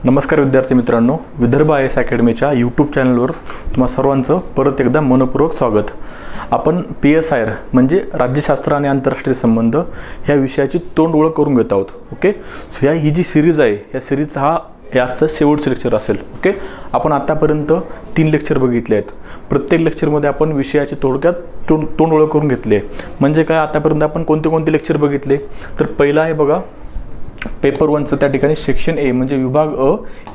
नमस्कार विद्यार्थी मित्रांनो, विदर्भ IAS अकॅडमीच्या यूट्यूब चॅनलवर तुम्हा सर्वांचं परत एकदा मनपूर्वक स्वागत. आपण PSIR म्हणजे राज्यशास्त्र आणि आंतरराष्ट्रीय संबंध ह्या विषयाची तोंड ओळख करून घेत आहोत. ओके, सो ही जी सिरीज आहे या सिरीजचा याचं शेवटचं लेक्चर असेल. ओके, आपण आतापर्यंत 3 लेक्चर बघितले आहेत. प्रत्येक लेक्चरमध्ये आपण विषयाची थोडक्यात तोंड ओळख करून घेतली आहे. म्हणजे काय, आतापर्यंत आपण कोणते लेक्चर बघितले तर पहिला आहे बघा पेपर 1चं त्या ठिकाणी सेक्शन A म्हणजे विभाग अ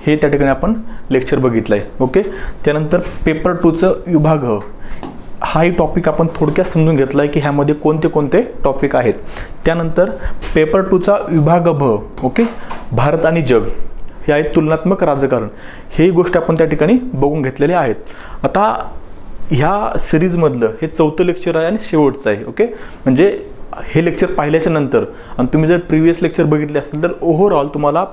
हे त्या ठिकाणी आपण लेक्चर बघितलं आहे. ओके, त्यानंतर पेपर 2चं विभाग अ हाही टॉपिक आपण थोडक्यात समजून घेतला आहे की ह्यामध्ये कोणते टॉपिक आहेत. त्यानंतर पेपर 2चा विभाग ब ओके भारत आणि जग हे आहे तुलनात्मक राजकारण, हे गोष्ट आपण त्या ठिकाणी बघून घेतलेले आहेत. आता ह्या सिरीजमधलं हे 4थं लेक्चर आहे आणि शेवटचं आहे. ओके, म्हणजे हे लेक्चर पाहिल्याच्या नंतर आणि तुम्ही जर प्रिव्हियस लेक्चर बघितले असतील तर ओव्हरऑल तुम्हाला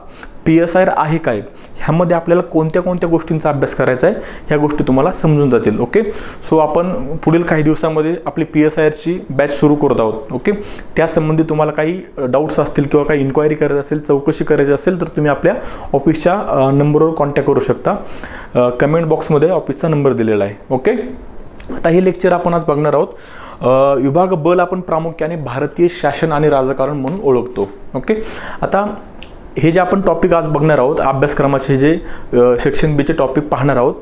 PSIR आहे काय, ह्यामध्ये आपल्याला कोणत्या गोष्टींचा अभ्यास करायचा आहे ह्या गोष्टी तुम्हाला समजून जातील. ओके, सो आपण पुढील काही दिवसांमध्ये आपली PSIRची बॅच सुरू करत आहोत. ओके, त्यासंबंधी तुम्हाला काही डाऊट्स असतील किंवा काही इन्क्वायरी करायची असेल, चौकशी करायची असेल तर तुम्ही आपल्या ऑफिसच्या नंबरवर कॉन्टॅक्ट करू शकता. कमेंट बॉक्समध्ये ऑफिसचा नंबर दिलेला आहे. ओके, आता हे लेक्चर आपण आज बघणार आहोत. विभाग ब ला आपण प्रामुख्याने भारतीय शासन आणि राजकारण म्हणून ओळखतो. ओके, आता हे जे आपण टॉपिक आज बघणार आहोत, अभ्यासक्रमाचे जे सेक्शन B चे टॉपिक पाहणार आहोत,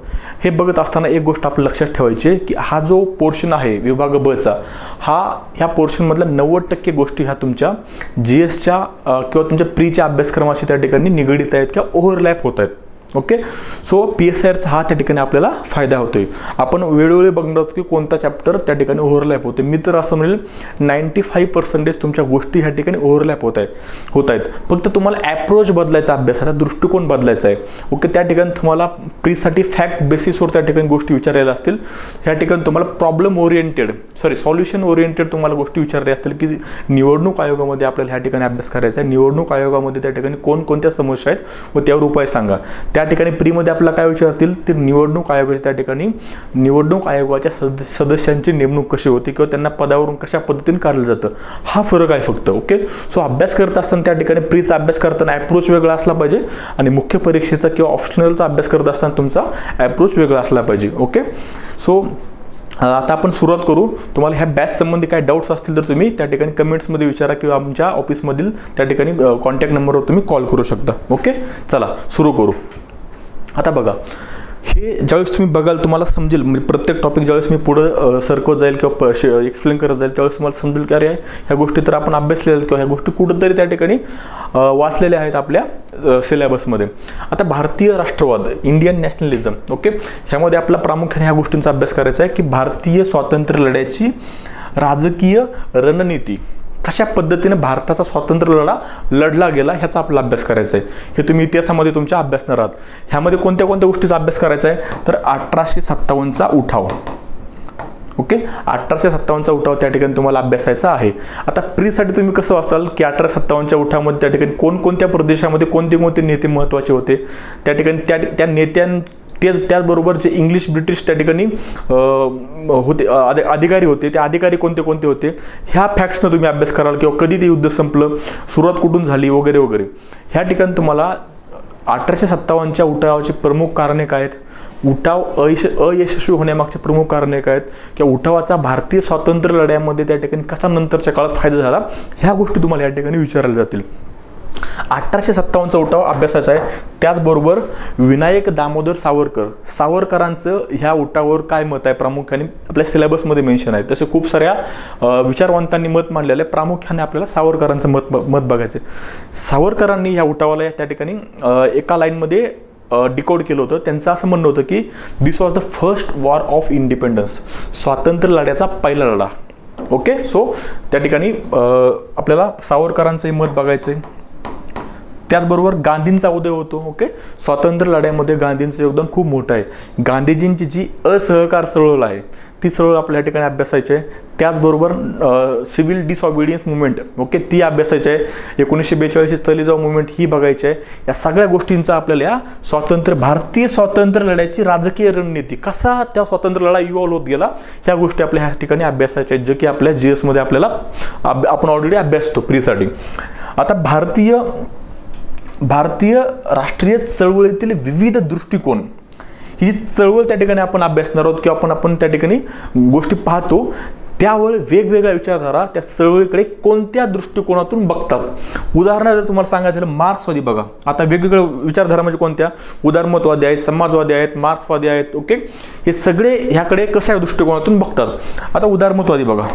हे बघत असताना एक गोष्ट आपल्या लक्षात ठेवायची आहे की हा जो पोर्शन आहे विभाग ब चा, ह्या पोर्शनमधल्या 90% गोष्टी ह्या तुमच्या GSच्या किंवा तुमच्या प्रीच्या अभ्यासक्रमाशी त्या ठिकाणी निगडीत आहेत किंवा ओव्हरलॅप होत आहेत. ओके, सो PSIRचा हा त्या ठिकाणी आपल्याला फायदा होतोय. आपण वेळोवेळी बघणार आहोत की कोणता चॅप्टर त्या ठिकाणी ओव्हरलॅप होते. मी तर असं म्हणेल 95% तुमच्या गोष्टी ह्या ठिकाणी ओव्हरलॅप होत आहेत. फक्त तुम्हाला ॲप्रोच बदलायचा, अभ्यासाचा दृष्टिकोन बदलायचा आहे. ओके, त्या ठिकाणी तुम्हाला प्रीसाठी फॅक्ट बेसिसवर त्या ठिकाणी गोष्टी विचारायला असतील. ह्या ठिकाणी तुम्हाला सॉल्युशन ओरिएंटेड तुम्हाला गोष्टी विचारल्या असतील की निवडणूक आयोगामध्ये आपल्याला ह्या ठिकाणी अभ्यास करायचा आहे. निवडणूक आयोगामध्ये त्या ठिकाणी कोणत्या समस्या आहेत व त्यावर उपाय सांगा. त्या ठिकाणी प्रीमध्ये आपल्याला काय विचारतील ते निवडणूक आयोगाच्या त्या ठिकाणी निवडणूक आयोगाच्या सदस्यांची नेमणूक कशी होती किंवा त्यांना पदावरून कशा पद्धतीने काढलं जातं, हा फरक आहे फक्त. ओके, सो अभ्यास करत असताना त्या ठिकाणी प्रीचा अभ्यास करताना ॲप्रोच वेगळा असला पाहिजे आणि मुख्य परीक्षेचा किंवा ऑप्शनलचा अभ्यास करत असताना तुमचा ॲप्रोच वेगळा असला पाहिजे. ओके, सो आता आपण सुरुवात करू. तुम्हाला ह्या बॅच संबंधी काही डाऊट्स असतील तर तुम्ही त्या ठिकाणी कमेंट्समध्ये विचारा किंवा आमच्या ऑफिसमधील त्या ठिकाणी कॉन्टॅक्ट नंबरवर तुम्ही कॉल करू शकता. ओके, चला सुरू करू. आता बघा, हे ज्यावेळेस तुम्ही बघाल तुम्हाला समजेल, म्हणजे प्रत्येक टॉपिक ज्यावेळेस मी पुढं सरकवत जाईल किंवा एक्सप्लेन करत जाईल त्यावेळेस तुम्हाला समजेल की अरे ह्या गोष्टी तर आपण अभ्यासलेल्या किंवा ह्या गोष्टी कुठंतरी त्या ठिकाणी वाचलेल्या आहेत आपल्या सिलेबसमध्ये. आता भारतीय राष्ट्रवाद, इंडियन नॅशनलिझम, ओके, ह्यामध्ये आपला प्रामुख्याने ह्या गोष्टींचा अभ्यास करायचा आहे की भारतीय स्वातंत्र्य लढ्याची राजकीय रणनीती, कशा पद्धतीने भारताचा स्वातंत्र्य लढा लढला गेला ह्याचा आपला अभ्यास करायचा आहे. हे तुम्ही इतिहासामध्ये तुमच्या अभ्यासणार आहात. ह्यामध्ये कोणत्या गोष्टीचा अभ्यास करायचा आहे तर 1857चा उठाव. ओके, 1857चा उठाव त्या ठिकाणी तुम्हाला अभ्यासायचा आहे. आता प्रीसाठी तुम्ही कसं वाचाल की 1857च्या उठावामध्ये त्या ठिकाणी कोणत्या प्रदेशामध्ये कोणते नेते महत्त्वाचे होते, त्या ठिकाणी त्या नेत्यां त्याचबरोबर जे इंग्लिश ब्रिटिश त्या ठिकाणी होते अधिकारी होते, ते अधिकारी कोणते होते ह्या फॅक्ट्सनं तुम्ही अभ्यास कराल किंवा कधी ते युद्ध संपलं, सुरुवात कुठून झाली वगैरे वगैरे. ह्या ठिकाणी तुम्हाला 1857च्या उठावाची प्रमुख कारणे काय आहेत, उठाव अयशस्वी होण्यामागचे प्रमुख कारणे काय आहेत किंवा उठावाचा भारतीय स्वातंत्र्य लढ्यामध्ये त्या ठिकाणी कसा नंतरच्या काळात फायदा झाला, ह्या गोष्टी तुम्हाला या ठिकाणी विचारल्या जातील. 1857चा उठाव अभ्यासाचा आहे. त्याचबरोबर विनायक दामोदर सावरकरांचं ह्या उठावावर काय मत आहे प्रामुख्याने आपल्या सिलेबसमध्ये मेन्शन आहे. तसे खूप साऱ्या विचारवंतांनी मत मांडलेलं आहे. प्रामुख्याने आपल्याला सावरकरांचं मत बघायचं. सावरकरांनी ह्या उठावाला त्या ठिकाणी एका लाईनमध्ये डिकोड केलं होतं. त्यांचं असं म्हणणं होतं की this was the first war of independence, स्वातंत्र्य लढ्याचा पहिला लढा. ओके, सो त्या ठिकाणी आपल्याला सावरकरांचंही मत बघायचं आहे. त्याचबरोबर गांधींचा उदय होतो. ओके, स्वातंत्र्य लढ्यामध्ये गांधींचं योगदान खूप मोठं आहे. गांधीजींची जी असहकार चळवळ आहे ती चळवळ आपल्या ठिकाणी अभ्यासायची आहे. त्याचबरोबर सिव्हिल डिसऑबिडियन्स मुवमेंट, ओके, ती अभ्यासायची आहे. 1942 स्थलीजाव मुवमेंट ही बघायची आहे. या सगळ्या गोष्टींचा आपल्याला या भारतीय स्वातंत्र्य लढ्याची राजकीय रणनीती, कसा त्या स्वातंत्र्य लढा इव्हॉल्व्ह होत गेला, ह्या गोष्टी आपल्या ह्या ठिकाणी अभ्यासायच्या आहेत, जे की आपल्या GSमध्ये आपल्याला आपण ऑलरेडी अभ्यासतो प्रीसाठी. आता भारतीय भारतीय राष्ट्रीय चळवळीतील विविध दृष्टिकोन, ही चळवळ त्या ठिकाणी आपण अभ्यासणार आहोत किंवा आपण त्या ठिकाणी गोष्टी पाहतो, त्यावेळी वेगवेगळ्या विचारधारा त्या चळवळीकडे कोणत्या दृष्टिकोनातून बघतात. उदाहरण जर तुम्हाला सांगायचं झालं, मार्क्सवादी बघा. आता वेगवेगळ्या विचारधारा म्हणजे कोणत्या, उदारमतवादी आहेत, समाजवादी आहेत, मार्क्सवादी आहेत. ओके, हे सगळे ह्याकडे कशा दृष्टिकोनातून बघतात. आता उदारमतवादी बघा,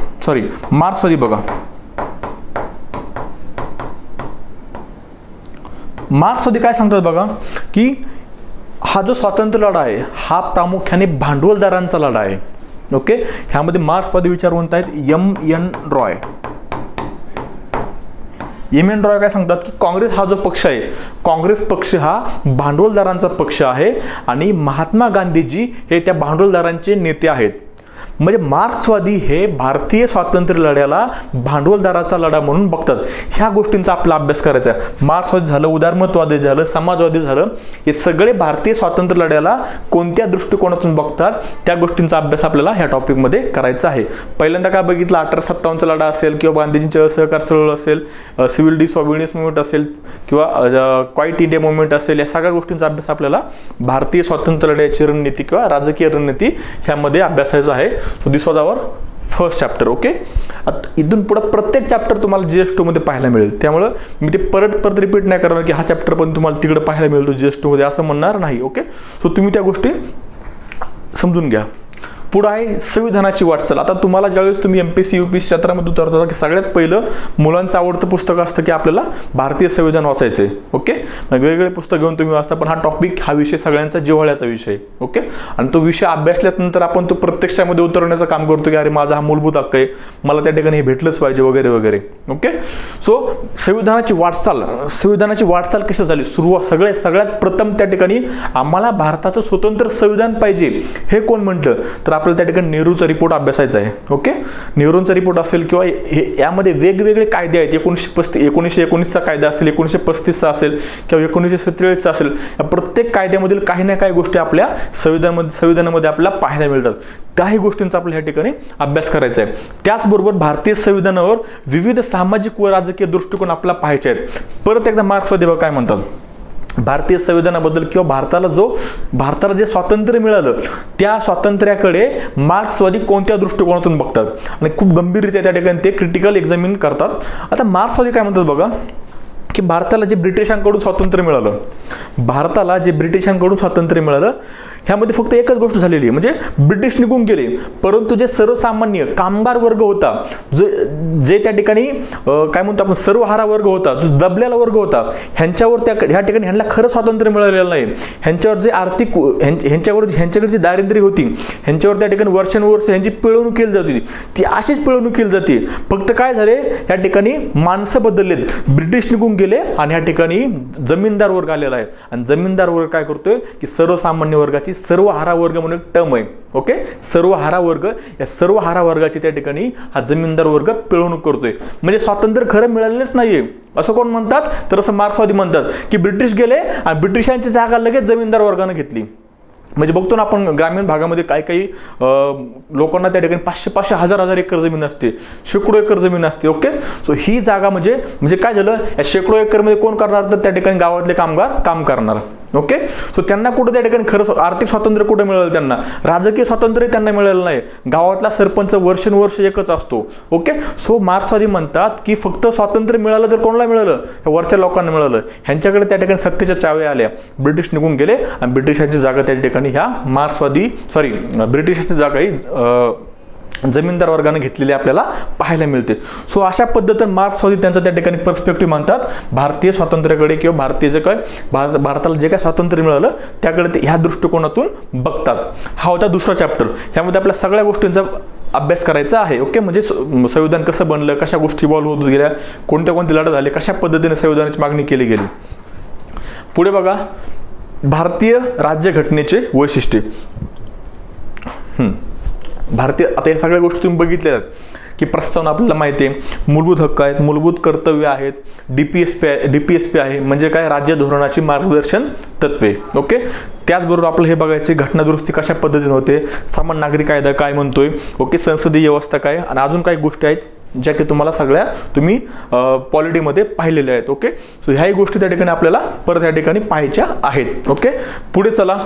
मार्क्सवादी बघा. मार्क्सवादी काय सांगतात बघा, की हा जो स्वातंत्र्य लढा आहे हा प्रामुख्याने भांडवलदारांचा लढा आहे. ओके, ह्यामध्ये मार्क्सवादी विचारवंत आहेत एम.एन. रॉय. एम.एन. रॉय काय सांगतात, की काँग्रेस हा जो पक्ष आहे, काँग्रेस पक्ष हा भांडवलदारांचा पक्ष आहे आणि महात्मा गांधीजी हे त्या भांडवलदारांचे नेते आहेत. म्हणजे मार्क्सवादी हे भारतीय स्वातंत्र्य लढ्याला भांडवलदाराचा लढा म्हणून बघतात. ह्या गोष्टींचा आपला अभ्यास करायचा आहे. मार्क्सवादी झालं, उदारमतवादी झालं, समाजवादी झालं, हे सगळे भारतीय स्वातंत्र्य लढ्याला कोणत्या दृष्टिकोनातून बघतात त्या गोष्टींचा अभ्यास आपल्याला ह्या टॉपिकमध्ये करायचा आहे. पहिल्यांदा काय बघितलं, 1857चा लढा असेल किंवा गांधीजींची असहकार चळवळ असेल, सिव्हिल डिसऑबिडियन्स मुवमेंट असेल किंवा क्वाईट इंडिया मुवमेंट असेल, या सगळ्या गोष्टींचा अभ्यास आपल्याला भारतीय स्वातंत्र्य लढ्याची रणनीती किंवा राजकीय रणनीती ह्यामध्ये अभ्यासायचं आहे. So this was our first chapter. Okay, आता इथून पुढे प्रत्येक चॅप्टर तुम्हाला GS2 मध्ये पाहायला मिळेल, त्यामुळे मी ते परत रिपीट नाही करणार की हा चॅप्टर पण तुम्हाला तिकडे पाहायला मिळतो GS2 मध्ये, असं म्हणणार नाही. ओके, सो तुम्ही त्या गोष्टी समजून घ्या. पुढे आहे संविधानाची वाटचाल. आता तुम्हाला ज्यावेळेस तुम्ही MPSC UPSC क्षेत्रामध्ये उतरता की सगळ्यात पहिलं मुलांचं आवडतं पुस्तक असतं की आपल्याला भारतीय संविधान वाचायचं आहे. ओके, वेगवेगळे पुस्तक घेऊन तुम्ही वाचता, पण हा टॉपिक, हा विषय सगळ्यांचा जिव्हाळ्याचा विषय. ओके, आणि तो विषय अभ्यासल्यानंतर आपण तो प्रत्यक्षामध्ये उतरवण्याचं काम करतो की अरे माझा हा मूलभूत हक्क आहे, मला त्या ठिकाणी हे भेटलंच पाहिजे वगैरे वगैरे. ओके, सो संविधानाची वाटचाल कशी झाली, सगळ्यात प्रथम त्या ठिकाणी आम्हाला भारताचं स्वतंत्र संविधान पाहिजे हे कोण म्हटलं, तर आपल्याला त्या ठिकाणी नेहरूचा रिपोर्ट अभ्यासायचा आहे. ओके, नेहरूचा रिपोर्ट असेल किंवा यामध्ये वेगवेगळे कायदे आहेत. 1919चा कायदा असेल, 1935चा असेल किंवा 1947चा असेल, या प्रत्येक कायद्यामधील काही ना काही गोष्टी आपल्या संविधानामध्ये आपल्याला पाहायला मिळतात. काही गोष्टींचा आपल्या ह्या ठिकाणी अभ्यास करायचा आहे. त्याचबरोबर भारतीय संविधानावर विविध सामाजिक व राजकीय दृष्टिकोन आपल्याला पाहायचे आहेत. परत एकदा मार्क्सवादी काय म्हणतात, भारतीय संविधानाबद्दल किंवा भारताला जे स्वातंत्र्य मिळालं त्या स्वातंत्र्याकडे मार्क्सवादी कोणत्या दृष्टिकोनातून बघतात आणि खूप गंभीररित्या त्या ठिकाणी ते क्रिटिकल एक्झामिन करतात. आता मार्क्सवादी काय म्हणतात बघा, की भारताला जे ब्रिटिशांकडून स्वातंत्र्य मिळालं ह्यामध्ये फक्त एकच गोष्ट झालेली आहे, म्हणजे ब्रिटिश निघून गेले, परंतु जे सर्वसामान्य कामगार वर्ग होता, जे त्या ठिकाणी काय म्हणतो आपण सर्वहारा वर्ग होता, जो दबलेला वर्ग होता, ह्यांच्यावर ह्या ठिकाणी ह्यांना खरं स्वातंत्र्य मिळालेलं नाही. ह्यांच्यावर जे आर्थिक ह्यांच्याकडे जी दारिद्र्य होती, ह्यांच्यावर त्या ठिकाणी वर्षानुवर्ष ह्यांची पिळवणूक केली जात होती, ती अशीच पिळवणूक केली जाते. फक्त काय झाले, या ठिकाणी माणसं बदललेत, ब्रिटिश निघून गेले आणि या ठिकाणी जमीनदार वर्ग आलेला आहे. आणि जमीनदार वर्ग काय करतोय की सर्वसामान्य वर्गाची सर्वहारा वर्ग म्हणून एक टर्म आहे. ओके, सर्वहारा वर्ग, या सर्वहारा वर्गाची त्या ठिकाणी हा जमीनदार वर्ग पिळवणूक करतोय. म्हणजे स्वातंत्र्य खरं मिळालेलंच नाहीये असं कोण म्हणतात, तर असं मार्क्सवादी म्हणतात की ब्रिटिश गेले आणि ब्रिटिशांची जागा लगेच जमीनदार वर्गाने घेतली. म्हणजे बघतो ना आपण ग्रामीण भागामध्ये काही लोकांना त्या ठिकाणी 500 1000 एकर जमीन असते, शेकडो एकर जमीन असते. ओके, सो ही जागा म्हणजे काय झालं, या शेकडो एकर मध्ये कोण करणार, तर त्या ठिकाणी गावातले कामगार काम करणार. ओके, सो त्यांना कुठं त्या ठिकाणी खरं आर्थिक स्वातंत्र्य कुठं मिळालं, त्यांना राजकीय स्वातंत्र्य त्यांना मिळालं नाही. गावातला सरपंच वर्षानुवर्ष एकच असतो. ओके, सो मार्क्सवादी म्हणतात की फक्त स्वातंत्र्य मिळालं तर कोणाला मिळालं, वरच्या लोकांना मिळालं. ह्यांच्याकडे त्या ठिकाणी सत्तेच्या चाव्या आल्या, ब्रिटिश निघून गेले आणि ब्रिटिशांची जागा त्या ठिकाणी ह्या ब्रिटिशांची जागा ही जमीनदार वर्गाने घेतलेली आपल्याला पाहायला मिळते. सो अशा पद्धतीने मार्क्सवादी त्यांचा त्या ठिकाणी पर्स्पेक्टिव्ह मानतात भारतीय स्वातंत्र्याकडे किंवा भारताला जे काय स्वातंत्र्य मिळालं त्याकडे ते ह्या दृष्टिकोनातून बघतात. हा होता दुसरा चॅप्टर. ह्यामध्ये आपल्या सगळ्या गोष्टींचा अभ्यास करायचा आहे. ओके, म्हणजे संविधान कसं बनलं, कशा गोष्टी इव्हॉल्व्ह होत गेल्या, कोणत्या लढा झाले, कशा पद्धतीने संविधानाची मागणी केली गेली. पुढे बघा, भारतीय राज्यघटनेचे वैशिष्ट्ये. भारतीय, आता या सगळ्या गोष्टी तुम्ही बघितल्या की प्रस्तावना आपल्याला माहिती आहे, मूलभूत हक्क आहेत, मूलभूत कर्तव्य आहेत, DPSP आहे, म्हणजे काय, राज्य धोरणाची मार्गदर्शन तत्वे. ओके, त्याचबरोबर आपलं हे बघायचे घटना दुरुस्ती कशा पद्धतीने होते, समान नागरिक कायदा काय म्हणतोय, ओके, संसदीय व्यवस्था काय, आणि अजून काही गोष्टी आहेत ज्या की तुम्हाला सगळ्या तुम्ही पॉलिटीमध्ये पाहिलेल्या आहेत. ओके, सो ह्याही गोष्टी त्या ठिकाणी आपल्याला परत या ठिकाणी पाहायच्या आहेत. ओके, पुढे चला.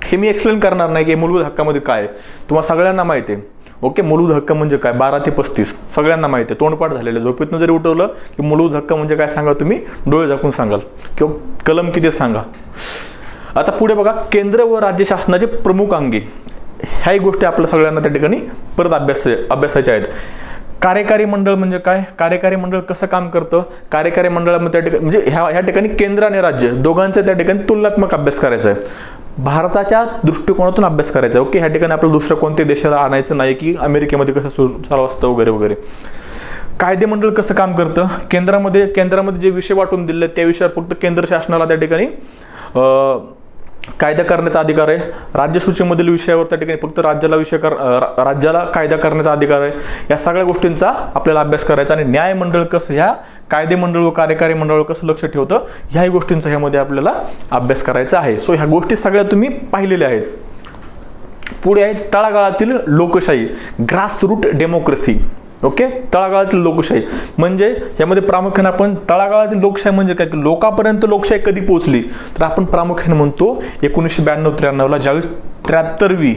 हे मी एक्सप्लेन करणार नाही की मूलभूत हक्कामध्ये काय आहे, तुम्हाला सगळ्यांना माहिती आहे. ओके, मूलभूत हक्क म्हणजे काय, 12 ते 35 सगळ्यांना माहिती आहे, तोंडपाठ झालेलं. झोपेतनं जरी उठवलं की मूलभूत हक्क म्हणजे काय सांगा, तुम्ही डोळे झाकून सांगाल किंवा कलम किती सांगा. आता पुढे बघा, केंद्र व राज्य शासनाचे प्रमुख अंगे, ह्याही गोष्टी आपल्या सगळ्यांना त्या ठिकाणी परत अभ्यासाच्या आहेत. कार्यकारी मंडळ म्हणजे काय, कार्यकारी मंडळ कसं काम करतं, कार्यकारी मंडळामध्ये त्या ठिकाणी म्हणजे ह्या ठिकाणी केंद्र आणि राज्य दोघांचा त्या ठिकाणी तुलनात्मक अभ्यास करायचा आहे, भारताच्या दृष्टिकोनातून अभ्यास करायचा आहे. ओके, ह्या ठिकाणी आपल्याला दुसऱ्या कोणत्याही देशाला आणायचं नाही की अमेरिकेमध्ये कसं चालू असतं वगैरे वगैरे. कायदे मंडळ कसं काम करतं, केंद्रामध्ये जे विषय वाटून दिले त्या विषयावर फक्त केंद्र शासनाला त्या ठिकाणी कायदा करण्याचा अधिकार आहे. राज्यसूचीमधील विषयावर त्या ठिकाणी फक्त राज्याला कायदा करण्याचा अधिकार आहे. या सगळ्या गोष्टींचा आपल्याला अभ्यास करायचा. आणि न्याय मंडळ कसं ह्या कायदे मंडळ व कार्यकारी मंडळ कसं लक्ष ठेवतं, ह्याही गोष्टींचा ह्यामध्ये आपल्याला अभ्यास करायचा आहे. सो ह्या गोष्टी सगळ्या तुम्ही पाहिलेल्या आहेत. पुढे आहे तळागाळातील लोकशाही, ग्रासरूट डेमोक्रेसी. ओके, तळागाळातील लोकशाही म्हणजे यामध्ये प्रामुख्याने आपण तळागाळातील लोकशाही म्हणजे काय, लोकांपर्यंत लोकशाही कधी पोहोचली, तर आपण प्रामुख्याने म्हणतो 1992-93 ज्यावेळेस 73वी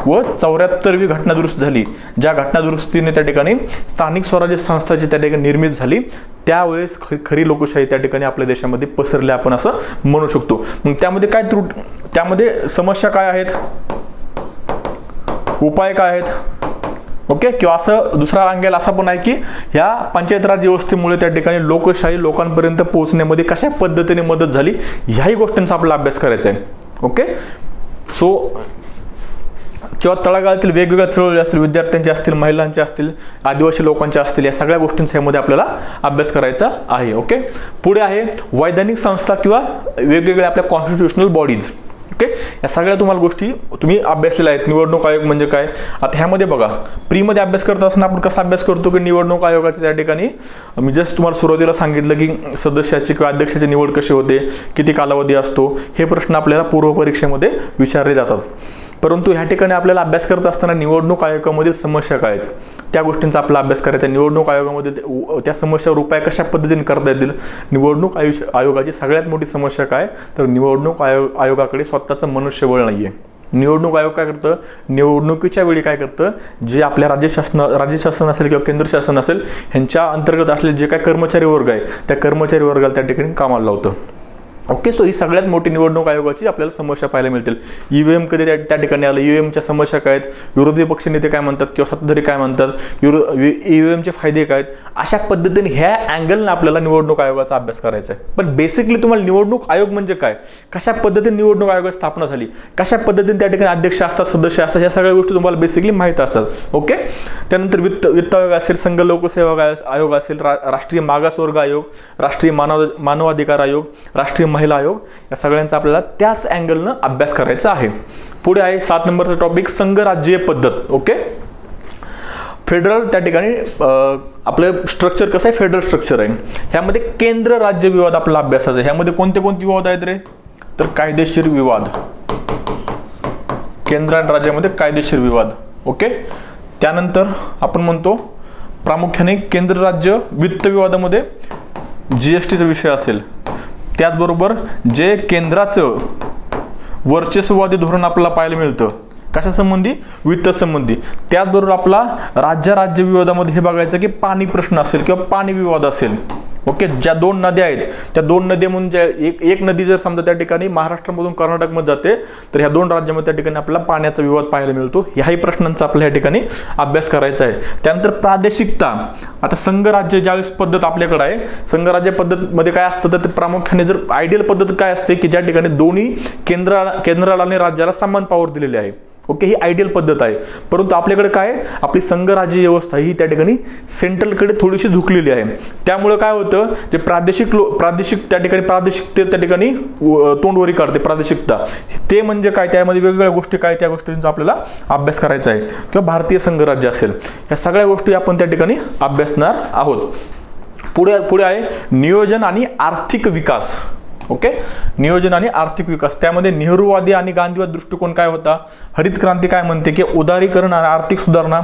व 74वी घटना दुरुस्ती झाली. ज्या घटना दुरुस्तीने त्या ठिकाणी स्थानिक स्वराज्य संस्थाची त्या ठिकाणी निर्मित झाली, त्यावेळेस खरी लोकशाही त्या ठिकाणी आपल्या देशामध्ये पसरली आपण असं म्हणू शकतो. मग त्यामध्ये काय त्यामध्ये समस्या काय आहेत, उपाय काय आहेत. ओके, किंवा असं दुसरा अँगल असा पण आहे की ह्या पंचायत राज व्यवस्थेमुळे त्या ठिकाणी लोकशाही लोकांपर्यंत पोहोचण्यामध्ये कशा पद्धतीने मदत झाली, ह्याही गोष्टींचा आपला अभ्यास करायचा आहे. ओके, सो किंवा तळागाळातील वेगवेगळ्या चळवळी असतील, विद्यार्थ्यांच्या असतील, महिलांच्या असतील, आदिवासी लोकांच्या असतील, या सगळ्या गोष्टींचा यामध्ये आपल्याला अभ्यास करायचा आहे. ओके, पुढे आहे वैधानिक संस्था किंवा वेगवेगळ्या आपल्या कॉन्स्टिट्युशनल बॉडीज. ओके, या सगळ्या तुम्हाला गोष्टी तुम्ही अभ्यासलेल्या आहेत. निवडणूक आयोग म्हणजे काय, आता ह्यामध्ये बघा प्रीमध्ये अभ्यास करत असताना आपण कसा अभ्यास करतो की निवडणूक आयोगाच्या त्या ठिकाणी मी जस्ट तुम्हाला सुरुवातीला सांगितलं की सदस्याची किंवा अध्यक्षाची निवड कशी होते, किती कालावधी असतो, हे प्रश्न आपल्याला पूर्व परीक्षेमध्ये विचारले जातात. परंतु ह्या ठिकाणी आपल्याला अभ्यास करत असताना निवडणूक आयोगामधील समस्या काय आहेत, त्या गोष्टींचा आपला अभ्यास करायचा. निवडणूक आयोगामध्ये त्या समस्यावर उपाय कशा पद्धतीने करता येतील. निवडणूक आयोगाची सगळ्यात मोठी समस्या काय, तर निवडणूक आयोगाकडे स्वतःचं मनुष्यबळ नाही आहे. निवडणूक आयोग काय करतं, निवडणुकीच्या वेळी काय करतं, जे आपल्या राज्य शासन असेल किंवा केंद्र शासन असेल ह्यांच्या अंतर्गत असलेले जे काय कर्मचारी वर्ग आहे, त्या कर्मचारी वर्गाला त्या ठिकाणी कामाला लावतं. ओके, सो ही सगळ्यात मोठी निवडणूक आयोगाची आपल्याला समस्या पाहायला मिळतील. ईव्हीएम कधी त्या ठिकाणी आलं, ईव्हीएमच्या समस्या काय आहेत, विरोधी पक्ष नेते काय म्हणतात किंवा सत्ताधारी काय म्हणतात, ईव्हीएमचे फायदे काय आहेत, अशा पद्धतीने ह्या अँगलने आपल्याला निवडणूक आयोगाचा अभ्यास करायचा आहे. पण बेसिकली तुम्हाला निवडणूक आयोग म्हणजे काय, कशा पद्धतीने निवडणूक आयोगाची स्थापना झाली, कशा पद्धतीने त्या ठिकाणी अध्यक्ष असतात, सदस्य असतात, ह्या सगळ्या गोष्टी तुम्हाला बेसिकली माहीत असतात. ओके, त्यानंतर वित्त आयोग असेल, संघ लोकसेवा आयोग असेल, राष्ट्रीय मागासवर्ग आयोग, राष्ट्रीय मानवाधिकार आयोग, राष्ट्रीय महिला आयोग, या सगळ्यांचा आपल्याला त्याच अँगलनं अभ्यास करायचा आहे. पुढे आहे 7 नंबरचा टॉपिक संघराज्यीय पद्धत. ओके, फेडरल त्या ठिकाणी आपलं स्ट्रक्चर कसं आहे, फेडरल स्ट्रक्चर आहे. ह्यामध्ये केंद्र राज्य विवाद आपला अभ्यासाचा आहे. ह्यामध्ये कोणते विवाद आहेत रे, तर कायदेशीर विवाद, केंद्र आणि राज्यामध्ये कायदेशीर विवाद. ओके, त्यानंतर आपण म्हणतो प्रामुख्याने केंद्र राज्य वित्त विवादामध्ये जीएसटीचा विषय असेल. त्याचबरोबर जे केंद्राचं वर्चस्ववादी धोरण आपल्याला पाहायला मिळतं कशासंबंधी, वित्त संबंधी. त्याचबरोबर आपला राज्य विवादामध्ये हे बघायचं की पाणी प्रश्न असेल किंवा पाणी विवाद असेल. ओके, ज्या 2 नद्या आहेत त्या 2 नद्यांमध्ये एक नदी जर समजा त्या ठिकाणी महाराष्ट्रामधून कर्नाटकमध्ये जाते, तर ह्या 2 राज्यामध्ये त्या ठिकाणी आपल्याला पाण्याचा विवाद पाहायला मिळतो. ह्याही प्रश्नांचा आपल्या ह्या ठिकाणी अभ्यास करायचा आहे. त्यानंतर प्रादेशिकता. आता संघराज्य ज्यावेळेस पद्धत आपल्याकडे आहे, संघराज्य पद्धतमध्ये काय असतं, तर प्रामुख्याने जर आयडियल पद्धत काय असते की ज्या ठिकाणी दोन्ही केंद्राला आणि राज्याला समान पॉवर दिलेली आहे. ओके, ही आयडियल पद्धत आहे. परंतु आपल्याकडे काय, आपली संघराज्य व्यवस्था ही त्या ठिकाणी सेंट्रलकडे थोडीशी झुकलेली आहे. त्यामुळे काय होतं, जे प्रादेशिक त्या ठिकाणी तोंडवरी काढते प्रादेशिकता. ते म्हणजे काय, त्यामध्ये वेगवेगळ्या गोष्टी काय, त्या गोष्टींचा आपल्याला अभ्यास करायचा आहे. किंवा भारतीय संघराज्य असेल, या सगळ्या गोष्टी आपण त्या ठिकाणी अभ्यासणार आहोत. पुढे आहे नियोजन आणि आर्थिक विकास. ओके, नियोजन आणि आर्थिक विकास. त्यामध्ये नेहरूवादी आणि गांधीवादी दृष्टिकोन काय होता? हरित क्रांती काय म्हणते की उदारीकरण आणि आर्थिक सुधारणा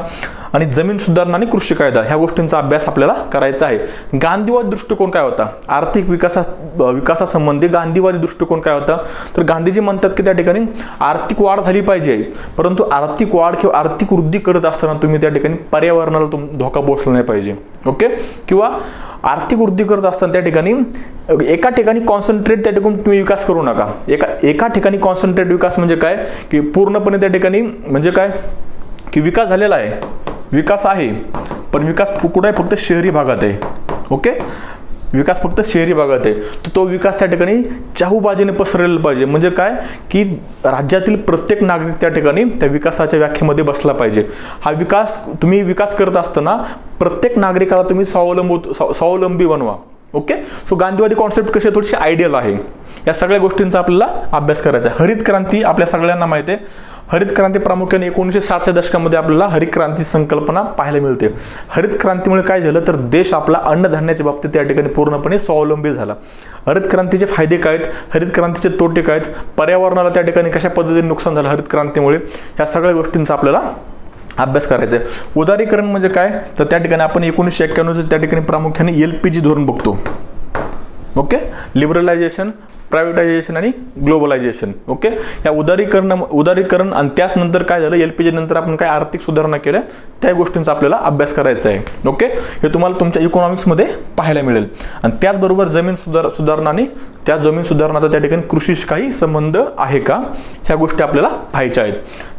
आणि जमीन सुधारणा आणि कृषी कायदा ह्या गोष्टींचा अभ्यास आपल्याला करायचा आहे. गांधीवादी दृष्टिकोन काय होता? आर्थिक विकासासंबंधी गांधीवादी दृष्टिकोन काय होता? तर गांधीजी म्हणतात की त्या ठिकाणी आर्थिक वाढ झाली पाहिजे, परंतु आर्थिक वाढ किंवा आर्थिक वृद्धी करत असताना तुम्ही त्या ठिकाणी पर्यावरणाला धोका पोहोचला नाही पाहिजे. ओके, किंवा आर्थिक वृद्धी करत असताना त्या ठिकाणी एका ठिकाणी कॉन्सन्ट्रेट त्या ठिकाणी तुम्ही विकास करू नका. एका ठिकाणी कॉन्सन्ट्रेट विकास म्हणजे काय की पूर्णपणे त्या ठिकाणी म्हणजे काय की विकास झालेला आहे, विकास आहे, पण विकास कुठे आहे? फक्त शहरी भागात आहे. ओके, विकास फक्त शहरी भागात आहे. तर तो विकास त्या ठिकाणी चाहूबाजीने पसरलेला पाहिजे. म्हणजे काय की राज्यातील प्रत्येक नागरिक त्या ठिकाणी त्या विकासाच्या व्याख्येमध्ये बसला पाहिजे. हा विकास तुम्ही विकास करत असताना प्रत्येक नागरिकाला तुम्ही स्वावलंबी बनवा. ओके, सो गांधीवादी कॉन्सेप्ट कशी थोडीशी आयडियल आहे. या सगळ्या गोष्टींचा आपल्याला अभ्यास करायचा आहे. हरित क्रांती आपल्या सगळ्यांना माहिती आहे. हरित क्रांती प्रामुख्याने 1960च्या दशकामध्ये आपल्याला हरित क्रांती संकल्पना पाहायला मिळते. हरित क्रांतीमुळे काय झालं तर देश आपला अन्नधान्याच्या बाबतीत त्या ठिकाणी पूर्णपणे स्वावलंबी झाला. हरित क्रांतीचे फायदे काय आहेत, हरित क्रांतीचे तोटे काय आहेत, पर्यावरणाला त्या ठिकाणी कशा पद्धतीने नुकसान झालं हरित क्रांतीमुळे, या सगळ्या गोष्टींचा आपल्याला अभ्यास करायचा आहे. उदारीकरण म्हणजे काय तर त्या ठिकाणी आपण 1991 त्या ठिकाणी प्रामुख्याने LPG धोरण बघतो. ओके, लिबरलायझेशन, प्रायव्हेटायझेशन आणि ग्लोबलायझेशन. ओके, या उदारीकरण आणि त्याच नंतर काय झालं LPG नंतर आपण काय आर्थिक सुधारणा केल्या त्या गोष्टींचा आपल्याला अभ्यास करायचा आहे. ओके, हे तुम्हाला तुमच्या इकॉनॉमिक्समध्ये पाहायला मिळेल. आणि त्याचबरोबर जमीन सुधारणा आणि त्या जमीन सुधारणाचा त्या ठिकाणी कृषीशी काही संबंध आहे का ह्या गोष्टी आपल्याला पाहायच्या आहेत.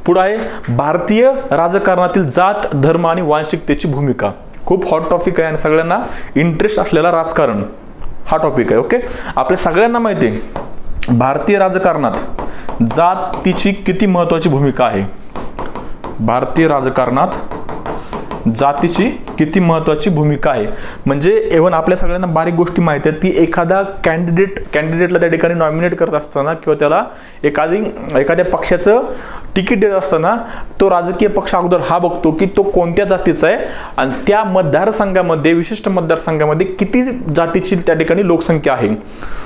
पुढे आहे भारतीय राजकारणातील जात, धर्म आणि वांशिकतेची भूमिका. खूप हॉट टॉपिक आहे आणि सगळ्यांना इंटरेस्ट असलेला राजकारण हा टॉपिक आहे. ओके, आपल्या सगळ्यांना माहिती आहे भारतीय राजकारणात जातीची किती महत्त्वाची भूमिका आहे. भारतीय राजकारणात जातीची किती महत्त्वाची भूमिका आहे. म्हणजे इव्हन आपल्या सगळ्यांना बारीक गोष्टी माहिती आहेत की एखादा कॅन्डिडेटला त्या ठिकाणी नॉमिनेट करत असताना किंवा त्याला एखाद्या पक्षाचं तिकीट देत असताना तो राजकीय पक्ष अगोदर हा बघतो की तो कोणत्या जातीचा आहे आणि त्या मतदारसंघामध्ये विशिष्ट मतदारसंघामध्ये किती जातीची त्या ठिकाणी लोकसंख्या आहे.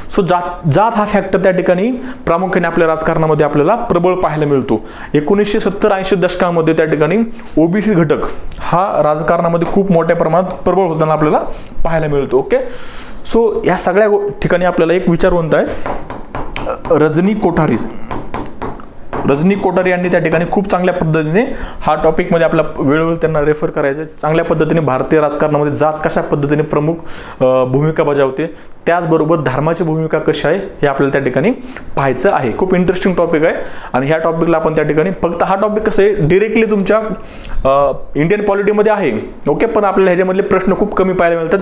सो जात हा फॅक्टर त्या ठिकाणी प्रामुख्याने आपल्या राजकारणामध्ये आपल्याला प्रबळ पाहायला मिळतो. 1970-80 दशकामध्ये त्या ठिकाणी ओबीसी घटक हा राजकारणामध्ये खूप मोठ्या प्रमाणात प्रबळ होताना आपल्याला पाहायला मिळतो. ओके, सो या सगळ्या ठिकाणी आपल्याला एक विचारवंत आहे रजनी कोठारी यांनी त्या ठिकाणी खूप चांगल्या पद्धतीने हा टॉपिकमध्ये आपला वेळोवेळी त्यांना रेफर करायचं. चांगल्या पद्धतीने भारतीय राजकारणामध्ये जात कशा पद्धतीने प्रमुख भूमिका बजावते, त्याचबरोबर धर्माची भूमिका कशी आहे हे आपल्याला त्या ठिकाणी पाहायचं आहे. खूप इंटरेस्टिंग टॉपिक आहे आणि ह्या टॉपिकला आपण त्या ठिकाणी फक्त हा टॉपिक कसं आहे डिरेक्टली तुमच्या इंडियन पॉलिटीमध्ये आहे. ओके, पण आपल्याला ह्याच्यामधले प्रश्न खूप कमी पाहायला मिळतात.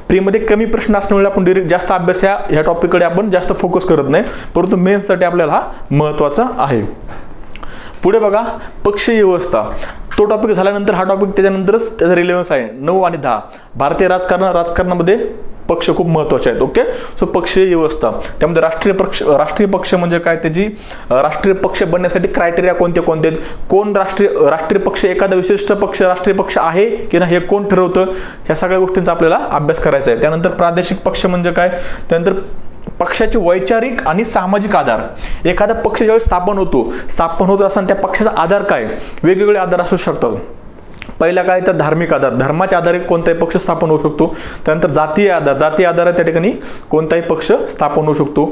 प्रीमध्ये कमी प्रश्न असल्यामुळे आपण डिरेक्ट जास्त अभ्यास ह्या टॉपिककडे आपण जास्त फोकस करत नाही, परंतु मेन्ससाठी आपल्याला हा महत्त्वाचा आहे. पुढे बघा पक्षीय व्यवस्था. तो टॉपिक झाल्यानंतर हा टॉपिक त्याच्यानंतरच त्याचा रिलेव्हन्स आहे. 9 आणि 10 भारतीय राजकारणामध्ये पक्ष खूप महत्त्वाचे आहेत. ओके, सो पक्षीय व्यवस्था त्यामध्ये राष्ट्रीय पक्ष म्हणजे काय, त्याची राष्ट्रीय पक्ष बनण्यासाठी क्रायटेरिया कोणते आहेत, कोण राष्ट्रीय पक्ष एखादा विशिष्ट पक्ष राष्ट्रीय पक्ष आहे की नाही हे कोण ठरवतं, ह्या सगळ्या गोष्टींचा आपल्याला अभ्यास करायचा आहे. त्यानंतर प्रादेशिक पक्ष म्हणजे काय, त्यानंतर पक्षाचे वैचारिक आणि सामाजिक आधार. एखादा पक्ष ज्यावेळी स्थापन होत असताना त्या पक्षाचा आधार काय, वेगवेगळे आधार असू शकतात. पहिला काय तर धार्मिक आधार, धर्माच्या आधारे कोणताही पक्ष स्थापन होऊ शकतो. त्यानंतर जातीय आधार त्या ठिकाणी कोणताही पक्ष स्थापन होऊ शकतो.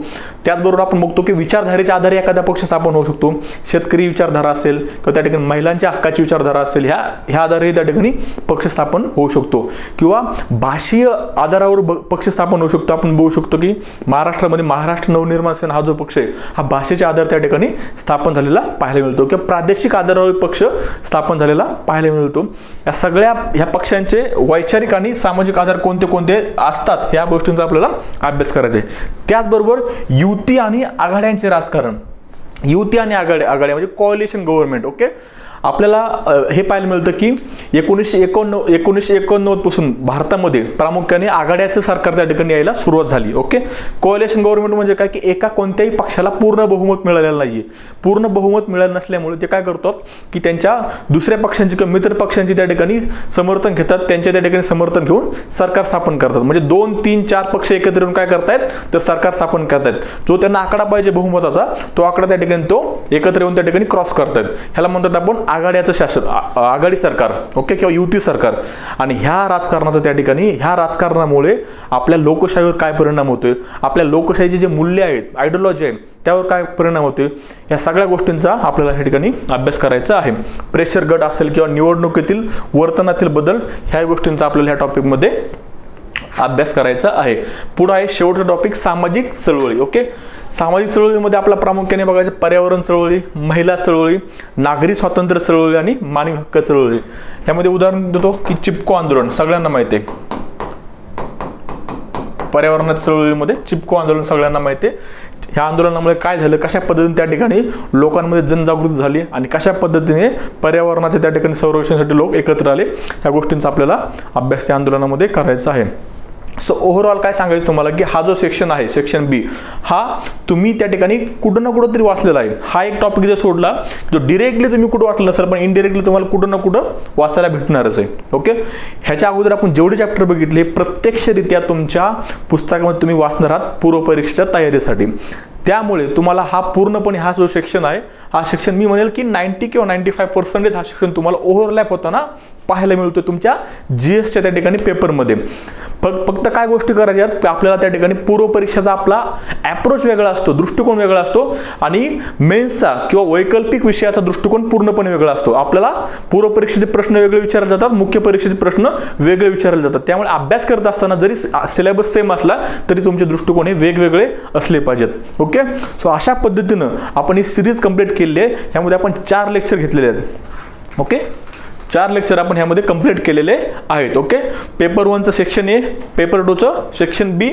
त्याचबरोबर आपण बघतो की विचारधारेच्या आधारे एखादा पक्ष स्थापन होऊ शकतो. शेतकरी विचारधारा असेल किंवा त्या ठिकाणी महिलांच्या हक्काची विचारधारा असेल, ह्या आधारे त्या ठिकाणी पक्ष स्थापन होऊ शकतो. किंवा भाषीय आधारावर पक्ष स्थापन होऊ शकतो. आपण बघू शकतो की महाराष्ट्रामध्ये महाराष्ट्र नवनिर्माण सेना हा जो पक्ष आहे हा भाषेच्या आधार त्या ठिकाणी स्थापन झालेला पाहायला मिळतो किंवा प्रादेशिक आधारावर पक्ष स्थापन झालेला पाहायला मिळतो. या सगळ्या ह्या पक्षांचे वैचारिक आणि सामाजिक आधार कोणते असतात ह्या गोष्टींचा आपल्याला अभ्यास करायचा आहे. त्याचबरोबर युती आणि आघाड्यांचे राजकारण. युती आणि आघाड्या म्हणजे कॉलिशन गव्हर्नमेंट. ओके, आपल्याला हे पाहायला मिळतं की 1989 पासून भारतामध्ये प्रामुख्याने आघाड्याचं सरकार त्या ठिकाणी यायला सुरुवात झाली. ओके, कोअलिशन गव्हर्नमेंट म्हणजे काय की एका कोणत्याही पक्षाला पूर्ण बहुमत मिळालेलं नाहीये. पूर्ण बहुमत मिळालं नसल्यामुळे ते काय करतात की त्यांच्या दुसऱ्या पक्षांची किंवा मित्र पक्षांची त्या ठिकाणी समर्थन घेतात, त्यांच्या त्या ठिकाणी समर्थन घेऊन सरकार स्थापन करतात. म्हणजे 2, 3, 4 पक्ष एकत्र येऊन काय करतायत तर सरकार स्थापन करतायत. जो त्यांना आकडा पाहिजे बहुमताचा तो आकडा त्या ठिकाणी तो एकत्र येऊन त्या ठिकाणी क्रॉस करतायत. ह्याला म्हणतात आपण आघाड्याचं शासन, आघाडी सरकार. ओके, किंवा युती सरकार. आणि ह्या राजकारणाचं त्या ठिकाणी ह्या राजकारणामुळे आपल्या लोकशाहीवर काय परिणाम होतोय, आपल्या लोकशाहीचे जे मूल्य आहेत, आयडिओलॉजी आहे त्यावर काय परिणाम होतोय, या सगळ्या गोष्टींचा आपल्याला या ठिकाणी अभ्यास करायचा आहे. प्रेशर गट असेल किंवा निवडणुकीतील वर्तनातील बदल ह्या गोष्टींचा आपल्याला ह्या टॉपिकमध्ये अभ्यास करायचा आहे. पुढे आहे शेवटचा टॉपिक सामाजिक चळवळी. ओके, सामाजिक चळवळीमध्ये आपला प्रामुख्याने बघायचं पर्यावरण चळवळी, महिला चळवळी, नागरी स्वातंत्र्य चळवळी आणि मानवी हक्क चळवळी. यामध्ये उदाहरण देतो की चिपको आंदोलन सगळ्यांना माहिती आहे. पर्यावरण चळवळीमध्ये चिपको आंदोलन सगळ्यांना माहिती आहे. ह्या आंदोलनामुळे काय झालं, कशा पद्धतीने त्या ठिकाणी लोकांमध्ये जनजागृती झाली आणि कशा पद्धतीने पर्यावरणाच्या त्या ठिकाणी संरक्षणासाठी लोक एकत्र आले, ह्या गोष्टींचा आपल्याला अभ्यास त्या आंदोलनामध्ये करायचा आहे. सो ओव्हरऑल काय सांगायचं तुम्हाला की हा जो सेक्शन आहे, सेक्शन बी, हा तुम्ही त्या ठिकाणी कुठं ना कुठं तरी वाचलेला आहे. हा एक टॉपिक जर सोडला जो डिरेक्टली तुम्ही कुठं वाचलं नसेल पण इनडिरेक्टली तुम्हाला कुठं ना कुठं वाचायला भेटणारच आहे. ओके, ह्याच्या अगोदर आपण जेवढे चॅप्टर बघितले प्रत्यक्षरित्या तुमच्या पुस्तकामध्ये तुम्ही वाचणार आहात पूर्वपरीक्षेच्या तयारीसाठी. त्यामुळे तुम्हाला हा पूर्णपणे हा जो सेक्शन आहे, हा सेक्शन मी म्हणेल की 90 किंवा 95% हा सेक्शन तुम्हाला ओव्हरलॅप होताना पाहायला मिळतो तुमच्या जीएसच्या त्या ठिकाणी पेपरमध्ये. फक्त काय गोष्टी करायच्यात, आपल्याला त्या ठिकाणी पूर्वपरीक्षेचा आपला अप्रोच वेगळा असतो, दृष्टिकोन वेगळा असतो आणि मेन्सचा किंवा वैकल्पिक विषयाचा दृष्टिकोन पूर्णपणे वेगळा असतो. आपल्याला पूर्वपरीक्षेचे प्रश्न वेगळे विचारले जातात, मुख्य परीक्षेचे प्रश्न वेगळे विचारले जातात. त्यामुळे अभ्यास करत असताना जरी सिलेबस सेम असला तरी तुमचे दृष्टिकोन हे वेगवेगळे असले पाहिजेत. ओके, सो अशा पद्धतीनं आपण ही सिरीज कंप्लीट केली आहे. ह्यामध्ये आपण 4 लेक्चर घेतलेले आहेत. ओके, 4 लेक्चर आपण ह्यामध्ये कंप्लीट केलेले आहेत. ओके, पेपर 1चं सेक्शन ए, पेपर 2चं सेक्शन बी,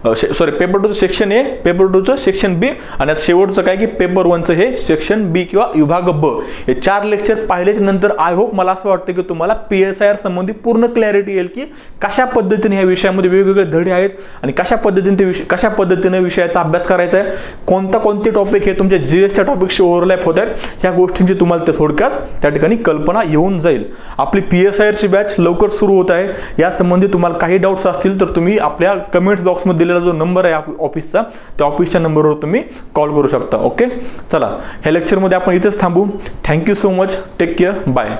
पेपर 2चं सेक्शन ए, पेपर 2चं सेक्शन बी आणि शेवटचं काय की पेपर 1चं हे सेक्शन बी किंवा विभाग ब. हे 4 लेक्चर पाहिल्याच्या नंतर आय होप मला असं वाटतं की तुम्हाला PSIR संबंधी पूर्ण क्लॅरिटी येईल की कशा पद्धतीने ह्या विषयामध्ये वेगवेगळे धडे आहेत आणि कशा पद्धतीने विषयाचा अभ्यास करायचा आहे, कोणते टॉपिक हे तुमच्या जीएसच्या टॉपिकशी ओव्हरलॅप होत आहेत, ह्या गोष्टींची तुम्हाला ते थोडक्यात त्या ठिकाणी कल्पना येऊन जाईल. आपली PSIRची बॅच लवकर सुरू होत आहे. या संबंधी तुम्हाला काही डाऊट्स असतील तर तुम्ही आपल्या कमेंट्स बॉक्समध्ये दिलेला जो नंबर आहे ऑफिसचा, त्या ऑफिसच्या नंबरवर तुम्ही कॉल करू शकता. ओके, चला ह्या लेक्चरमध्ये आपण इथेच थांबू. Thank you so much, take care, bye.